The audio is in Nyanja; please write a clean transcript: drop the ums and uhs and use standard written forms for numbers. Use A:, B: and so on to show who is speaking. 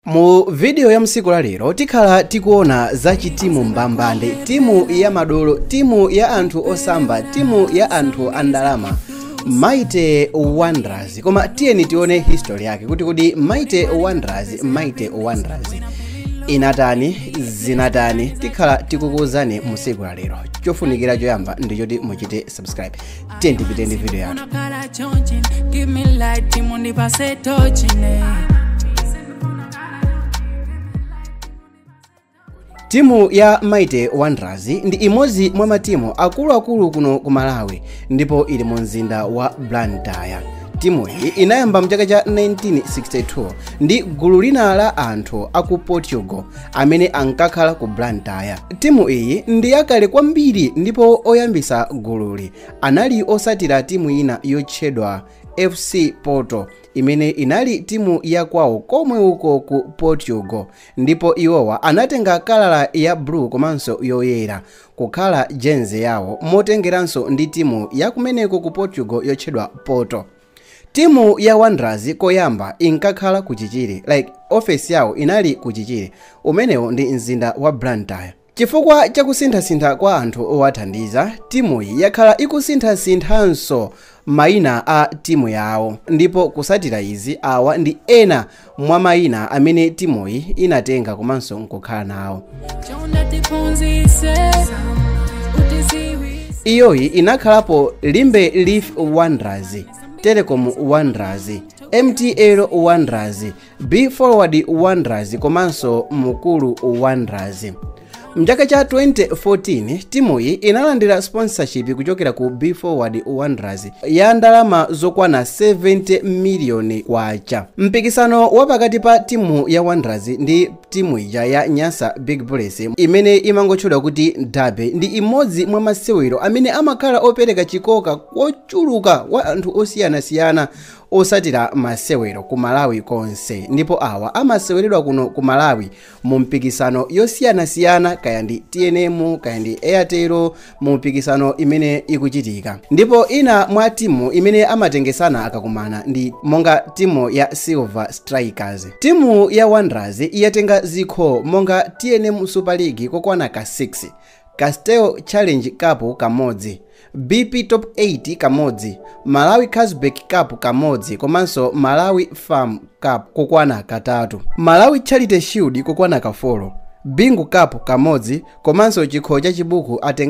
A: Mu video ya msiku la lero tikhala tikuona za chitimu mbambande, timu ya madolo, timu ya anthu osamba, timu ya anthu andalama, Mighty Wanderers. Koma tiyeni tione history yake kuti Mighty Wanderers inatani zinatani, tikhala tikukuuzani msiku la lero. Chofunikira choyamba ndichoti muchite subscribe. Tiyeni tipite ndi video yathu. Timu ya Mighty Wanderers ndi imodzi mwa matimu akuluakulu kuno ku Malawi, ndipo ili mu mzinda wa Blantyre. Timu iyi inayamba mchaka cha 1962 ndi gulu lina la anthu aku Portugal amene ankakhala ku Blantyre. Timu iyi ndi yakale kwambiri, ndipo oyambisa gululi anali osatira timu ina yotchedwa FC Porto imene inali timu ya kwawo komwe uko ku Portugal, ndipo iwowa anatenga kalala ya blue komanso yoyera kukhala jenze yawo, motengeranso ndi timu ya kumeneko ku Portugal yotchedwa Porto. Timu ya Wanderers koyamba inkakhala ku Chichire, office yawo inali ku Chichire, umenewo ndi mzinda wa Blantyre. Chifukwa chakusinthasintha kwa anthu owathandiza, timu iyi yakhala ikusinthasinthanso mayina a timu yawo, ndipo kusatira izi awa ndi ena mwa mayina amene timu iyi inatenga komanso nkukhala nawo. Iyoyi inakhalapo Limbe Leaf Wanderers, Telecom Wanderers, MTL Wanderers, B Forward Wanderers komanso Mukulu Wanderers. Mchaka cha 2014 timu iyi inalandira sponsorship kuchokera ku B Forward Wanderers ya ndalama zokwana 70 miliyoni kwacha. Mpikisano wapakati pa timu ya Wanderers ndi timu ija ya Nyasa Big Bullets imene imangotchedwa kuti Derby ndi imodzi mwa masewero amene amakhala opereka chikoka kochuluka wa anthu osiyanasiyana osatira masewero ku Malawi konse, ndipo awa amaseweredwa kuno ku Malawi mu mpikisano yosiyanasiyana, kaya ndi TNM kaya ndi Airtel, mu mpikisano imene ikuchitika. Ndipo ina mwa timu imene amatengesana akakumana ndi monga timu ya Silver Strikers. Timu ya Wanderers iyatenga zikho monga TNM Super League kokwana ka 6, Castel Challenge Cup kamodzi, BP Top 8 kamodzi, Malawi Casback Cup kamodzi komanso Malawi Farm Cup kokwana katatu, Malawi Charity Shield kokwana ka 4, Bingu Cup kamodzi komanso chikho cha chibuku atenga